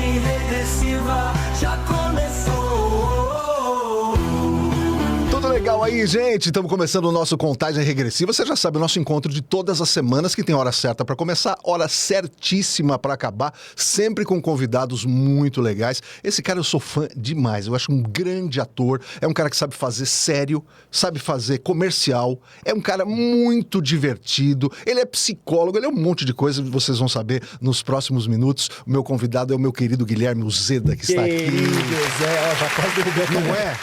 Contagem regressiva já começou. Tudo legal aí, gente? Estamos começando o nosso Contagem Regressiva. Você já sabe, o nosso encontro de todas as semanas, que tem hora certa para começar, hora certíssima para acabar, sempre com convidados muito legais. Esse cara eu sou fã demais, eu acho um grande ator, é um cara que sabe fazer sério, sabe fazer comercial, é um cara muito divertido, ele é psicólogo, ele é um monte de coisa, vocês vão saber nos próximos minutos. O meu convidado é o meu querido Guilherme Uzeda, que está aqui. Já quase derrubou. Não é?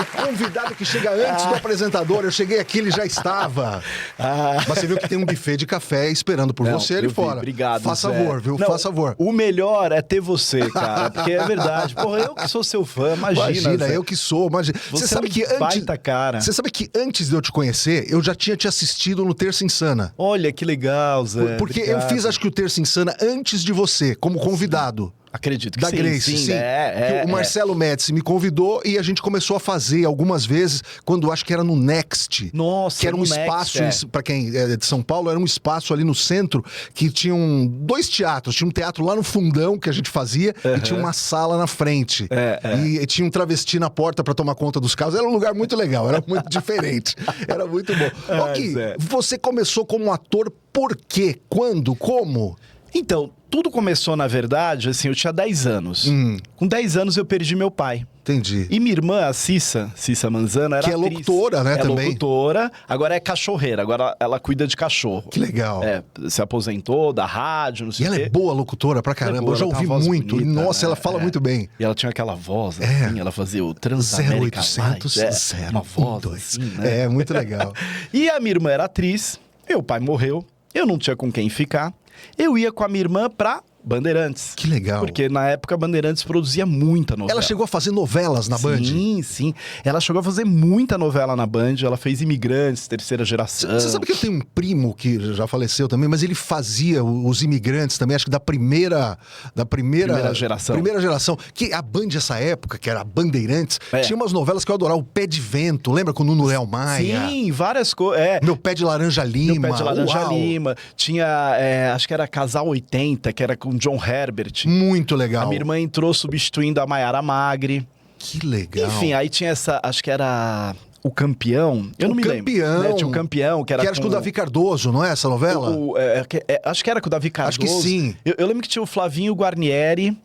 O convidado que chega antes do apresentador, eu cheguei aqui, ele já estava. Mas você viu que tem um buffet de café esperando por você ali fora. Obrigado, Faça Zé. favor, viu? Não, Faça favor. O melhor é ter você, cara, porque é verdade. Porra, eu que sou seu fã, imagina Zé. Eu que sou, imagina. Você sabe que baita cara. Você sabe que antes de eu te conhecer, eu já tinha te assistido no Terça Insana. Olha que legal, Zé. Porque obrigado. eu fiz, acho que o Terça Insana antes de você, como convidado. Acredito que Da sim. Grace, sim. O Marcelo Médici me convidou e a gente começou a fazer algumas vezes, quando acho que era no Next. Nossa, que era um no espaço, Next, para quem é de São Paulo, era um espaço ali no centro que tinham dois teatros. Tinha um teatro lá no fundão que a gente fazia e tinha uma sala na frente. E tinha um travesti na porta para tomar conta dos carros. Era um lugar muito legal, era muito diferente. Era muito bom. Ok, você começou como ator por quê? Quando? Como? Então, tudo começou, na verdade, assim, eu tinha 10 anos. Com 10 anos eu perdi meu pai. Entendi. E minha irmã, a Cissa Manzano, era que é atriz. locutora, né, também? É locutora, agora é cachorreira, agora ela cuida de cachorro. Que legal. Se aposentou da rádio, não sei o quê. E ela é boa locutora pra caramba, boa, eu já ela tem ouvi uma voz muito. bonita, Nossa, né? ela fala muito bem. E ela tinha aquela voz, assim, ela fazia o Transamérica 0800 Live, uma voz, 012. assim, né? É, muito legal. E a minha irmã era atriz, meu pai morreu, eu não tinha com quem ficar, eu ia com a minha irmã pra Bandeirantes. Que legal. Porque na época a Bandeirantes produzia muita novela. Ela chegou a fazer novelas na Band? Sim. Ela chegou a fazer muita novela na Band. Ela fez Imigrantes, Terceira Geração. Você sabe que eu tenho um primo que já faleceu também, mas ele fazia os Imigrantes também, acho que da primeira geração. Primeira geração. Que a Band, essa época, que era a Bandeirantes, tinha umas novelas que eu adorava. O Pé de Vento, lembra com o Nuno Léo Maia? Sim, várias coisas. Meu Pé de Laranja Lima. Meu Pé de Laranja Uau. Lima. Tinha, acho que era Casal 80, que era com John Herbert. Muito legal. A minha irmã entrou substituindo a Mayara Magri. Que legal. Enfim, aí tinha essa, acho que era O Campeão. Eu não me lembro. Campeão. Tinha o Campeão, que era que era com o Davi Cardoso, não é essa novela? Acho que era com o Davi Cardoso. Acho que sim. Eu lembro que tinha o Flavinho Guarnieri,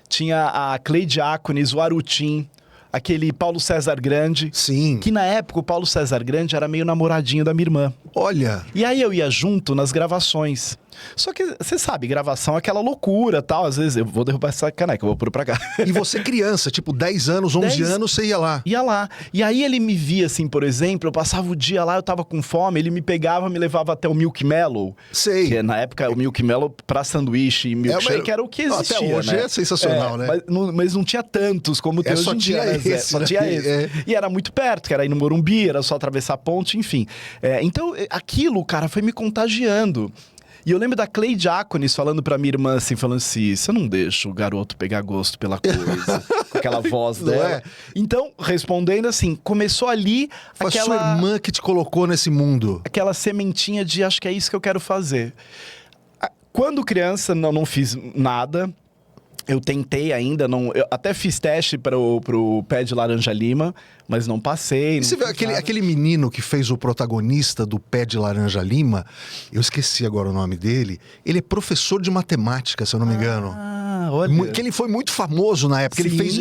tinha a Cleide Diáconis, o Arutim, aquele Paulo César Grande. Sim. Que na época o Paulo César Grande era meio namoradinho da minha irmã. Olha. E aí eu ia junto nas gravações. Só que, você sabe, gravação é aquela loucura, tal. Às vezes eu vou derrubar essa caneca, eu vou pôr pra cá. E você criança, tipo 10 anos, 11 anos, você ia lá. Ia lá. E aí ele me via, assim, por exemplo, eu passava o dia lá, eu tava com fome, ele me pegava, me levava até o Milk Mellow. Sei. Que na época o Milk Mellow pra sanduíche e milkshake era o que existia, até hoje, né? é sensacional, né? Mas não tinha tantos como tem hoje em dia, né, Zé? Só tinha esse. E era muito perto, que era aí no Morumbi, era só atravessar a ponte, enfim. Então, aquilo, cara, foi me contagiando. E eu lembro da Cleide Diáconis falando pra minha irmã assim, falando assim, você não deixa o garoto pegar gosto pela coisa, com aquela voz dela. Então, respondendo assim, começou ali Foi a sua irmã que te colocou nesse mundo. Aquela sementinha de acho que é isso que eu quero fazer. Quando criança, não fiz nada. Eu tentei ainda, eu até fiz teste pro Pé de Laranja Lima, mas não passei. E você vê aquele menino que fez o protagonista do Pé de Laranja Lima, eu esqueci agora o nome dele, ele é professor de matemática, se eu não me engano. Olha. Que ele foi muito famoso na época, ele Sim. fez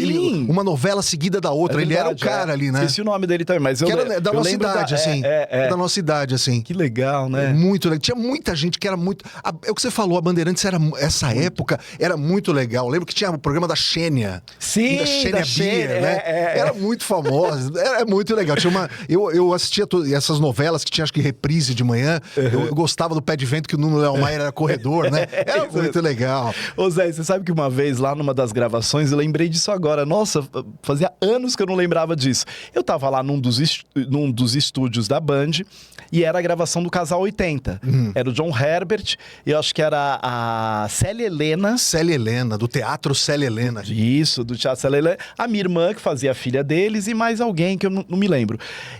uma novela seguida da outra, ele era o cara ali, né? Esqueci o nome dele também, mas que era da nossa idade, assim. Da nossa idade, assim. Que legal, né? Muito legal. Tinha muita gente que era muito... É o que você falou, a Bandeirantes essa época era muito legal. Lembro que tinha o programa da Xênia. Sim, da Xênia da Beer, né? Era muito famosa. Era muito legal. Tinha eu assistia essas novelas que tinha, acho que, reprise de manhã. Eu gostava do Pé de Vento, que o Nuno Léo Maia era corredor, né? Era muito legal. Ô Zé, você sabe que uma vez lá numa das gravações, eu lembrei disso agora. Nossa, fazia anos que eu não lembrava disso. Eu tava lá num dos estúdios da Band E era a gravação do Casal 80. Era o John Herbert, eu acho que era a Célia Helena. Célia Helena, do Teatro Célia Helena. Isso, do Teatro Célia Helena. A minha irmã, que fazia a filha deles, e mais alguém que eu não me lembro.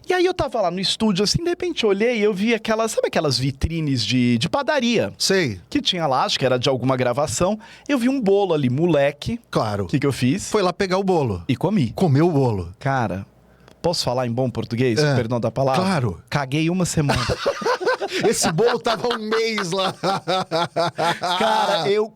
E aí eu tava lá no estúdio, assim, de repente eu olhei e eu vi aquelas, sabe aquelas vitrines de padaria? Sei. Que tinha lá, acho que era de alguma gravação. Eu vi um bolo ali, moleque. Claro. O que eu fiz? Foi lá pegar o bolo. E comi. Comeu o bolo. Cara, posso falar em bom português? Perdão da palavra? Claro. Caguei uma semana. Esse bolo tava um mês lá. Cara, eu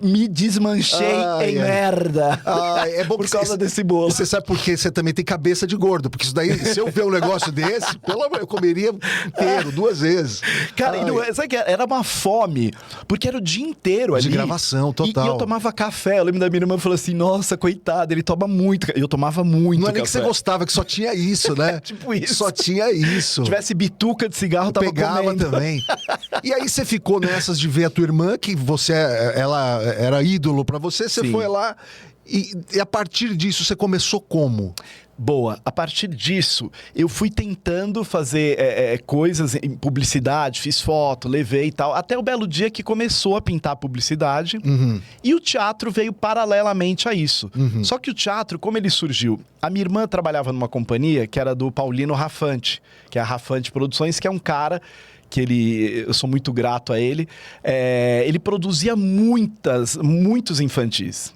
me desmanchei em merda. É bom por causa desse bolo. Você sabe por quê? Você também tem cabeça de gordo. Porque isso daí, se eu ver um negócio desse, pelo amor, eu comeria inteiro, 2 vezes. Cara, sabe que era uma fome. Porque era o dia inteiro ali. De gravação, total. E eu tomava café. Eu lembro da minha irmã falou assim: nossa, coitado, ele toma muito. Eu tomava muito Não é café. nem que você gostava, que só tinha isso, né? Tipo isso. Só tinha isso. Se tivesse bituca de cigarro, eu tava pegava comendo. também. E aí você ficou nessas de ver a tua irmã, que ela era ídolo pra você, você Sim. foi lá e a partir disso você começou como? Boa. A partir disso, eu fui tentando fazer coisas em publicidade, fiz foto, levei e tal, até o belo dia que começou a pintar publicidade. E o teatro veio paralelamente a isso. Só que o teatro, como ele surgiu? A minha irmã trabalhava numa companhia que era do Paulino Rafante, que é a Rafante Produções, que é um cara que eu sou muito grato a ele. Ele produzia muitos infantis.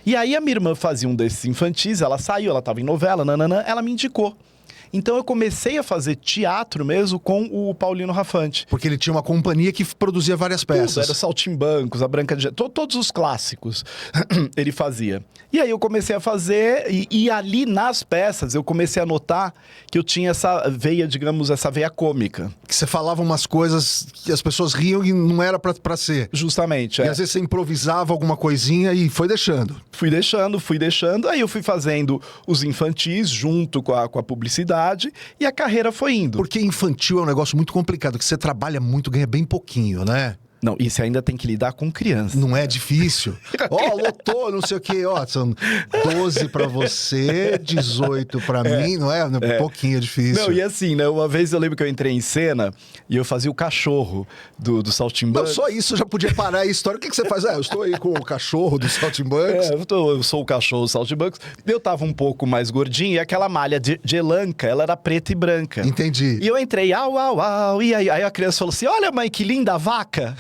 E aí a minha irmã fazia um desses infantis, ela saiu, ela estava em novela, ela me indicou. Então eu comecei a fazer teatro mesmo com o Paulino Rafante. Porque ele tinha uma companhia que produzia várias peças. Tudo, era Saltimbancos, a Branca de... Todos os clássicos ele fazia. E aí eu comecei a fazer, e ali nas peças eu comecei a notar que eu tinha essa veia, digamos, essa veia cômica. Que você falava umas coisas que as pessoas riam e não era pra ser. Justamente, E às vezes você improvisava alguma coisinha e foi deixando. Fui deixando, aí eu fui fazendo os infantis junto com a publicidade e a carreira foi indo. Porque infantil é um negócio muito complicado, que você trabalha muito, ganha bem pouquinho, né? Não, e você ainda tem que lidar com criança. Não é difícil. Lotou, não sei o quê. São 12 pra você, 18 pra mim, não é? Um pouquinho difícil. Não, e assim, né? Uma vez eu lembro que eu entrei em cena e eu fazia o cachorro do Saltimbancos. Não, só isso eu já podia parar a história. O que você faz? Eu estou aí com o cachorro do Saltimbancos. Eu sou o cachorro do Saltimbancos. Eu tava um pouco mais gordinho e aquela malha de elanca, ela era preta e branca. Entendi. E eu entrei, au, e aí a criança falou assim, olha mãe, que linda a vaca.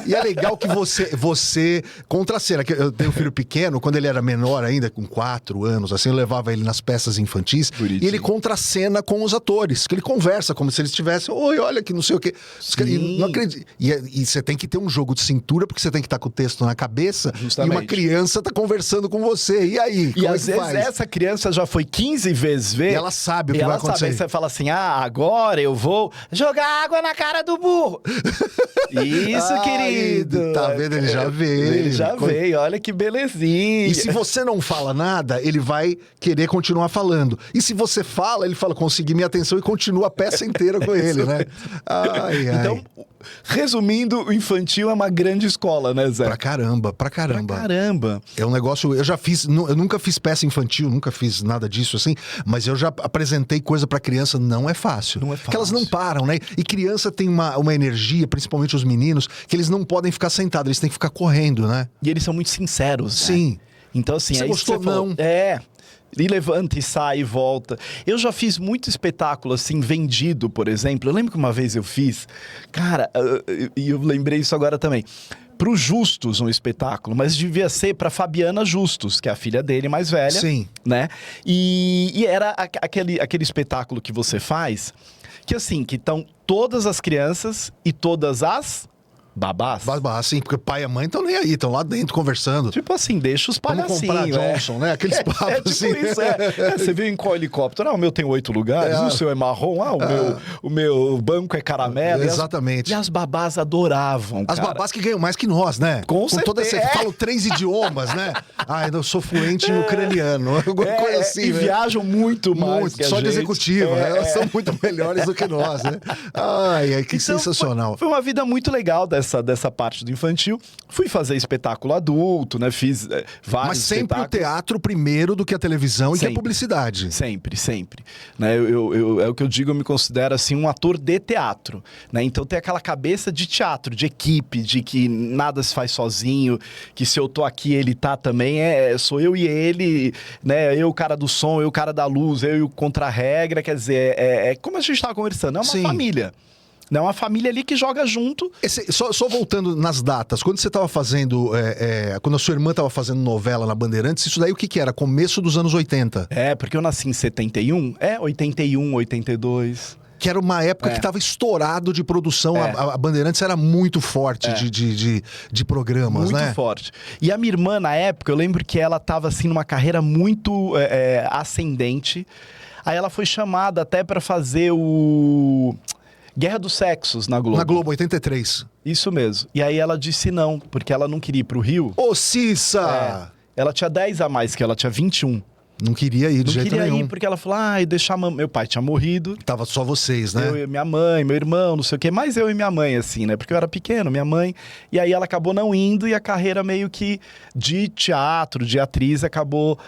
E é legal que você contracena. Eu tenho um filho pequeno, quando ele era menor ainda, com 4 anos, assim, eu levava ele nas peças infantis. Bonitinho. E ele contracena com os atores, que ele conversa como se eles estivessem, oi, olha que não sei o quê. E não acredito. E você tem que ter um jogo de cintura, porque você tem que estar com o texto na cabeça. Justamente. E uma criança tá conversando com você. E aí? E às vezes essa criança já foi 15 vezes ver. E ela sabe o que vai acontecer. Aí você fala assim, agora eu vou jogar água na cara do burro. Isso, querido. Tá vendo? Ele já veio. Ele já veio, olha que belezinha. E se você não fala nada, ele vai querer continuar falando. E se você fala, ele fala, consegui minha atenção e continua a peça inteira com ele, né? Ai. Então, resumindo, o infantil é uma grande escola, né, Zé? Pra caramba. Pra caramba. É um negócio, eu nunca fiz peça infantil, nunca fiz nada disso assim, mas eu já apresentei coisa pra criança, não é fácil. Não é fácil. Porque elas não param, né? E criança tem uma energia, principalmente os meninos, que eles não podem ficar sentados, eles têm que ficar correndo, né? E eles são muito sinceros, Sim. né? Então, assim, Você aí gostou, você falou, não? E levanta e sai e volta. Eu já fiz muito espetáculo, assim, vendido, por exemplo. Eu lembro que uma vez eu fiz... Cara, e eu lembrei isso agora também. Pro Justus, um espetáculo, mas devia ser pra Fabiana Justus, que é a filha dele mais velha. Sim. Né? E era aquele espetáculo que você faz, que assim, que estão todas as crianças e todas as... babás. Babás, sim, porque pai e mãe estão nem aí, estão lá dentro conversando. Tipo assim, deixa os Vamos palhacinhos. comprar Johnson, né? Aqueles papos tipo assim. isso, Você viu em qual helicóptero? O meu tem 8 lugares, o seu é marrom, o meu banco é caramelo. Exatamente. E as babás adoravam, As cara. babás que ganham mais que nós, né? Com toda certeza. essa... Falam 3 idiomas, né? Eu sou fluente em ucraniano. Alguma coisa assim, e né? viajam muito mais Muito, que a só de gente. executiva, né? Elas são muito melhores do que nós, né? Que Então, sensacional. Foi uma vida muito legal dessa parte do infantil, fui fazer espetáculo adulto, né? Fiz vários Mas sempre espetáculos. o teatro primeiro do que a televisão e que a Sempre. publicidade. Sempre, sempre. Né? É o que eu digo, eu me considero assim um ator de teatro. Né? Então tem aquela cabeça de teatro, de equipe, de que nada se faz sozinho, que se eu tô aqui, ele tá também, sou eu e ele, né? Eu o cara do som, eu o cara da luz, eu e o contra-regra, quer dizer, como a gente estava conversando, é uma Sim. família. Não, uma família ali que joga junto. Só voltando nas datas, quando você estava fazendo, quando a sua irmã estava fazendo novela na Bandeirantes, isso daí o que era? Começo dos anos 80? Porque eu nasci em 71, 81, 82... Que era uma época que estava estourado de produção. A Bandeirantes era muito forte de programas, né? Muito forte. E a minha irmã, na época, eu lembro que ela estava assim, numa carreira muito ascendente. Aí ela foi chamada até para fazer o Guerra dos Sexos na Globo. Na Globo, 83. Isso mesmo. E aí ela disse não, porque ela não queria ir pro Rio. Ô, Cissa! Ela tinha 10 a mais que ela, tinha 21. Não queria ir de Não jeito queria nenhum. ir porque ela falou, deixar meu pai tinha morrido. Tava só vocês, né? Eu e minha mãe, meu irmão, não sei o quê. Mas eu e minha mãe, assim, né? Porque eu era pequeno, minha mãe. E aí ela acabou não indo e a carreira meio que de teatro, de atriz, acabou,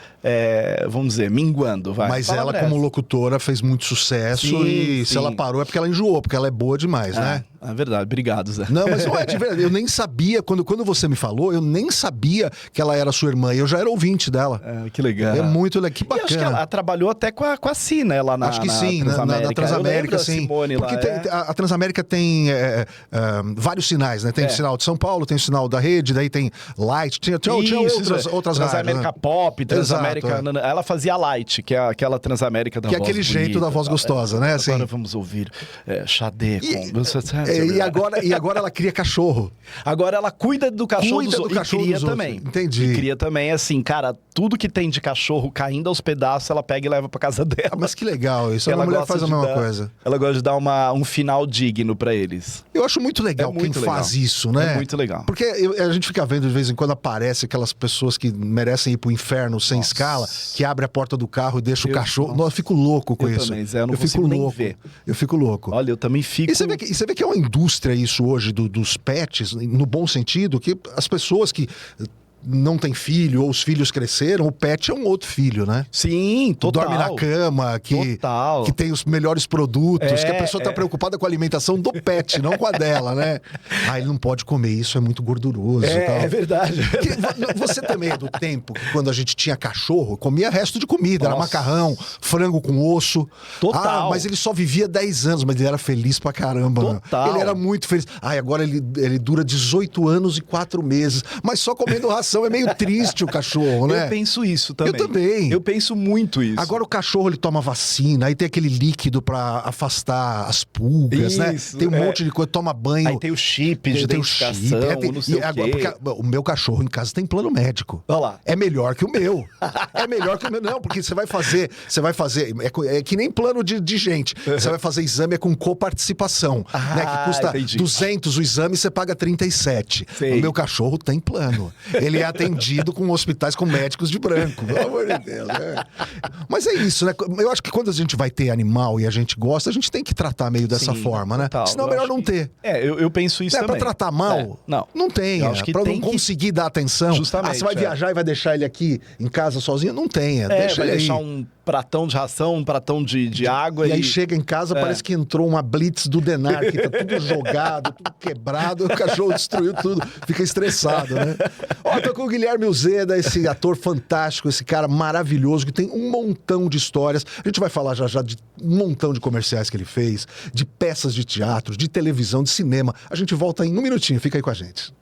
vamos dizer, minguando. Mas ela, como locutora, fez muito sucesso. Sim, se ela parou é porque ela enjoou, porque ela é boa demais, né? É verdade. Obrigado, Zé. Não, mas não é de verdade. Eu nem sabia, quando você me falou, eu nem sabia que ela era sua irmã. Eu já era ouvinte dela. Que legal. É muito legal. Que E bacana. acho que ela trabalhou até com a Si, né? Lá na Acho que sim, Transamérica. na Transamérica, Eu lembro da sim. Simone Porque lá, a Transamérica tem vários sinais, né? Tem o sinal de São Paulo, tem o sinal da rede, daí tem Light, tinha outras rádios. Transamérica Né? Pop, Transamérica... Exato, Ela fazia Light, que é aquela Transamérica da que é voz aquele bonita, jeito da voz gostosa, né? Assim. Agora vamos ouvir Xadê com... E agora ela cria cachorro. Agora ela cuida do cachorro Cuida dos do cachorro e cria dos outros. também. Entendi. E cria também, assim, cara, tudo que tem de cachorro caindo aos pedaços, ela pega e leva pra casa dela. Mas que legal isso. A Ela mulher gosta faz a de mesma dar- coisa. Ela gosta de dar um final digno pra eles. Eu acho muito legal É muito quem legal. faz isso, né? É muito legal. Porque a gente fica vendo de vez em quando aparece aquelas pessoas que merecem ir pro inferno sem escala, que abre a porta do carro e deixa o cachorro. Nossa, eu fico louco com Eu isso. também, Zé, eu não fico consigo nem louco. ver. Eu fico louco. Olha, eu também fico... E você vê que é uma indústria isso hoje dos pets, no bom sentido, que as pessoas que não têm filho ou os filhos cresceram, o pet é um outro filho, né? Sim, total. Dorme na cama, Total. que tem os melhores produtos, que a pessoa tá é. preocupada com a alimentação do pet, não com a dela, né? Ele não pode comer isso, é muito gorduroso e tal. É verdade. Você também é do tempo que quando a gente tinha cachorro, comia resto de comida, era Nossa. macarrão, frango com osso. Total. Mas ele só vivia 10 anos, mas ele era feliz pra caramba. meu. Total. Ele era muito feliz. Agora ele dura 18 anos e 4 meses, mas só comendo ração. É meio triste o cachorro, né? Eu penso isso também. Eu também. Eu penso muito isso. Agora o cachorro ele toma vacina, aí tem aquele líquido pra afastar as pulgas, né? Isso, Tem um monte de coisa, toma banho. Aí tem o chip de tem o identificação, não sei o quê. porque o meu cachorro em casa tem plano médico. Olha lá. É melhor que o meu. É melhor que o meu. Não, porque você vai fazer. É que nem plano de gente. Você vai fazer exame com coparticipação. Né, que custa Entendi. 200 o exame, você paga 37. Sei. O meu cachorro tem plano. Ele é atendido com hospitais com médicos de branco. Pelo amor de Deus, né? Mas é isso, né? Eu acho que quando a gente vai ter animal e a gente gosta, a gente tem que tratar meio dessa Sim, forma, né? total. Senão é Eu melhor acho não que- ter. Eu penso isso Pra também. tratar mal? Não tenha. Eu acho que pra tem não que- conseguir dar atenção. Justamente, Você vai viajar e vai deixar ele aqui em casa sozinho? Não tenha. Deixa vai ele deixar aí. um pratão de ração, um pratão de água E aí chega em casa, parece que entrou uma blitz do Denar, que tá tudo jogado, tudo quebrado, o cachorro destruiu tudo, fica estressado, né? Ó, tô com o Guilherme Uzeda, esse ator fantástico, esse cara maravilhoso, que tem um montão de histórias. A gente vai falar já de um montão de comerciais que ele fez, de peças de teatro, de televisão, de cinema. A gente volta em um minutinho, fica aí com a gente.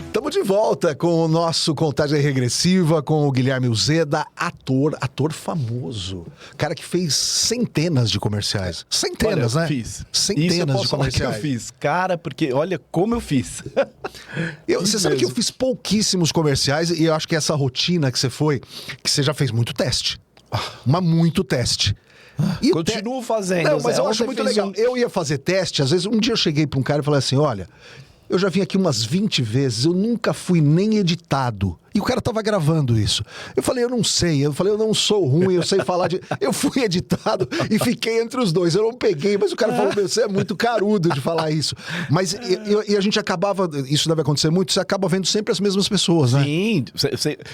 Estamos de volta com o nosso Contagem Regressiva, com o Guilherme Uzeda, ator famoso. Cara que fez centenas de comerciais. Centenas, olha, né? Fiz. Centenas Isso eu posso de falar que comerciais. eu fiz. Cara, porque olha como eu fiz. Você sabe que eu fiz pouquíssimos comerciais e eu acho que essa rotina que você já fez muito teste. Mas muito teste. E o Continuo fazendo. Não, mas Zé. eu acho Ontem muito fiz legal. Eu ia fazer teste, às vezes um dia eu cheguei pra um cara e falei assim, olha, eu já vim aqui umas 20 vezes, eu nunca fui nem editado. E o cara tava gravando isso. Eu falei, eu não sei. Eu falei, eu não sou ruim, eu sei falar de... Eu fui editado e fiquei entre os dois. Eu não peguei, mas o cara falou, você é muito carudo de falar isso. Mas e a gente acabava... Isso deve acontecer muito, você acaba vendo sempre as mesmas pessoas, né? Sim.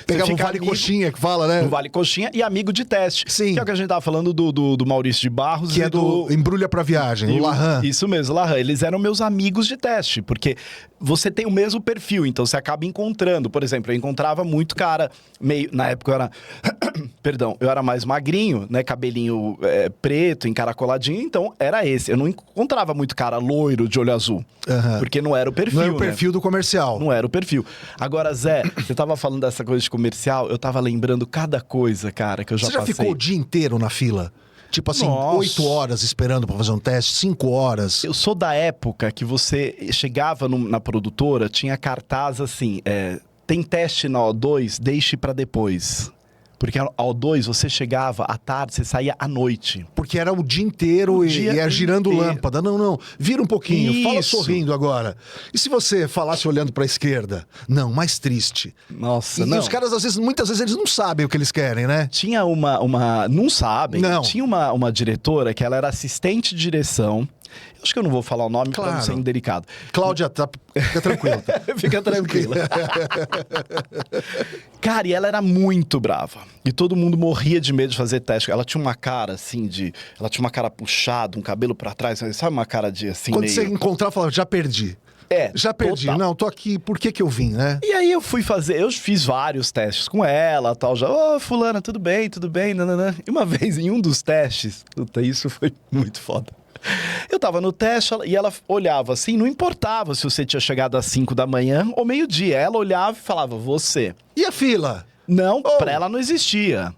Pegava um Vale Coxinha, que fala, né? Um Vale Coxinha e amigo de teste. Sim. Que é o que a gente tava falando do Maurício de Barros. Que é do Embrulha pra Viagem, o Lahan. Isso mesmo, Lahan. Eles eram meus amigos de teste, porque você tem o mesmo perfil, então você acaba encontrando. Por exemplo, eu encontrava muito cara meio... Na época eu era... Perdão, eu era mais magrinho, né? Cabelinho preto, encaracoladinho, então era esse. Eu não encontrava muito cara loiro de olho azul, porque não era o perfil, não era o perfil do comercial. Não era o perfil. Agora, Zé, você tava falando dessa coisa de comercial, eu tava lembrando cada coisa, cara, que eu já passei. Você já ficou o dia inteiro na fila? Tipo assim, Nossa. 8 horas esperando pra fazer um teste, 5 horas. Eu sou da época que você chegava na produtora, tinha cartaz assim, tem teste na O2, deixe pra depois. Porque a O2 você chegava à tarde, você saía à noite. Porque era o dia inteiro e ia girando lâmpada. Não, vira um pouquinho, fala sorrindo agora. E se você falasse olhando pra esquerda? Não, mais triste. Nossa, E os caras, muitas vezes, eles não sabem o que eles querem, né? Tinha uma não sabem. Não. Tinha uma diretora que ela era assistente de direção. Eu acho que eu não vou falar o nome pra não ser indelicado. Cláudia, fica tranquila. Fica tranquila. Cara, e ela era muito brava. E todo mundo morria de medo de fazer teste. Ela tinha uma cara assim ela tinha uma cara puxada, um cabelo pra trás. Sabe uma cara de assim Quando meio... você encontrava, falava, já perdi. Já perdi. Total. Não, tô aqui, por que eu vim, né? E aí eu fiz vários testes com ela, tal, já, fulana, tudo bem, nananã. E uma vez, em um dos testes, puta, isso foi muito foda. Eu tava no teste e ela olhava assim, não importava se você tinha chegado às 5 da manhã ou meio-dia. Ela olhava e falava, você. E a fila? Não, pra ela não existia.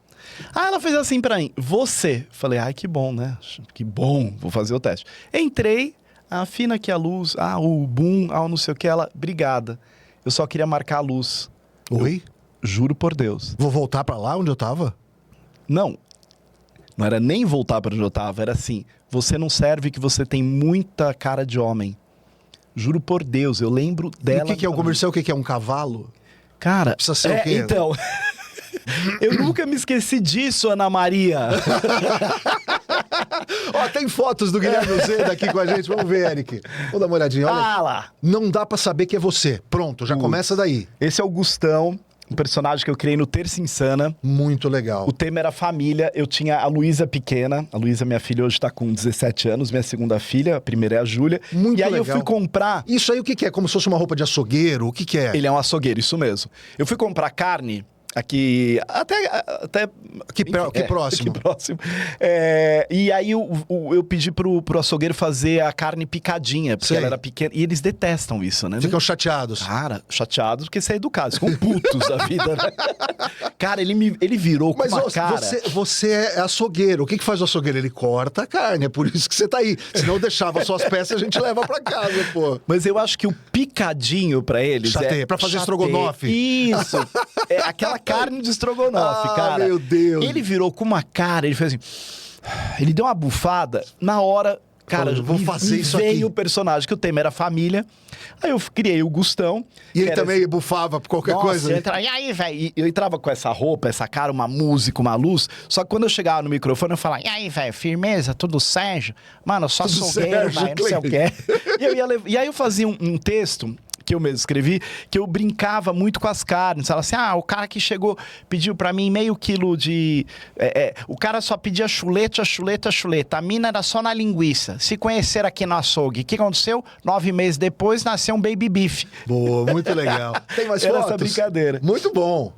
Aí ela fez assim pra mim, você. Falei, ai, que bom, né? Que bom, vou fazer o teste. Entrei, afina aqui a luz, o boom, o não sei o que. Ela, obrigada. Eu só queria marcar a luz. Oi? Juro por Deus. Vou voltar pra lá onde eu tava? Não era nem voltar pra onde eu tava, era assim, você não serve que você tem muita cara de homem. Juro por Deus, eu lembro dela... E o que é o comercial? O que é um cavalo? Cara, precisa ser o quê? Então, eu nunca me esqueci disso, Ana Maria. Tem fotos do Guilherme Zeda aqui com a gente, vamos ver, Eric. Vamos dar uma olhadinha, olha. Lá. Não dá pra saber que é você. Pronto, já começa daí. Esse é o Gustão. Um personagem que eu criei no Terça Insana. Muito legal. O tema era família. Eu tinha a Luísa pequena. A Luísa, minha filha, hoje tá com 17 anos. Minha segunda filha. A primeira é a Júlia. Muito legal. E aí legal. eu fui comprar... Isso aí o que é? Como se fosse uma roupa de açougueiro? O que é? Ele é um açougueiro, isso mesmo. Eu fui comprar carne... Aqui, até aqui próximo. Aqui próximo. E aí eu pedi pro açougueiro fazer a carne picadinha, porque ela era pequena. E eles detestam isso, né? Ficam chateados. Cara, chateados porque você é educado, ficam putos da vida, né? Cara, ele virou com uma cara... Você é açougueiro. O que faz o açougueiro? Ele corta a carne, é por isso que você tá aí. Senão eu deixava suas peças e a gente leva pra casa, pô. Mas eu acho que o picadinho pra eles pra fazer estrogonofe. Isso. É aquela carne de estrogonofe, cara. Meu Deus. Ele virou com uma cara, ele fez assim... Ele deu uma bufada, na hora... Cara, vou fazer isso aqui. Veio o personagem, que o tema era família. Aí eu criei o Gustão. E ele também bufava por qualquer coisa? E aí, velho, eu entrava com essa roupa, essa cara, uma música, uma luz. Só que quando eu chegava no microfone, eu falava, e aí, velho, firmeza, tudo Sérgio? Mano, só açougueiro, velho, não sei o quê. E aí eu fazia um texto... que eu mesmo escrevi, que eu brincava muito com as carnes. Falava assim, o cara que chegou, pediu pra mim meio quilo de... o cara só pedia chuleta. A mina era só na linguiça. Se conheceram aqui no açougue. O que aconteceu? 9 meses depois, nasceu um baby beef. Boa, muito legal. Tem mais fotos? Essa brincadeira. Muito bom.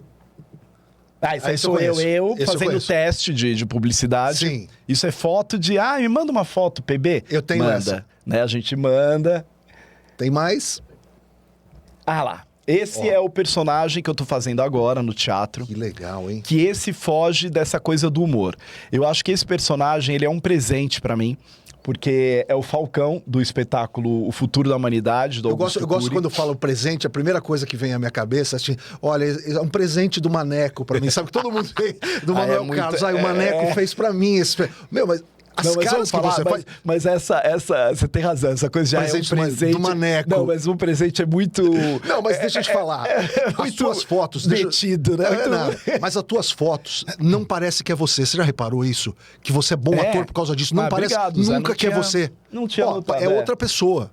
Isso aí sou eu fazendo teste de publicidade. Sim. Isso é foto de... me manda uma foto, PB. Eu tenho essa. Né? A gente manda. Tem mais? Lá. Esse é o personagem que eu tô fazendo agora no teatro. Que legal, hein? Que esse foge dessa coisa do humor. Eu acho que esse personagem, ele é um presente pra mim. Porque é o Falcão do espetáculo O Futuro da Humanidade, do Augusto Eu gosto Cury. quando eu falo presente, a primeira coisa que vem à minha cabeça é assim, olha, é um presente do Maneco pra mim. Sabe que todo mundo tem do Manuel Carlos. O Maneco fez pra mim esse... Meu, mas... As caras que você faz... Mas essa, você tem razão, essa coisa já presente é um presente... do maneco. Não, mas um presente é muito... Não, mas deixa eu te falar. As tuas fotos... Metido, né? Mas as tuas fotos não parece que é você. Você já reparou isso? Que você é bom ator por causa disso. Não parece nunca que é você. Não tinha notado, é outra pessoa.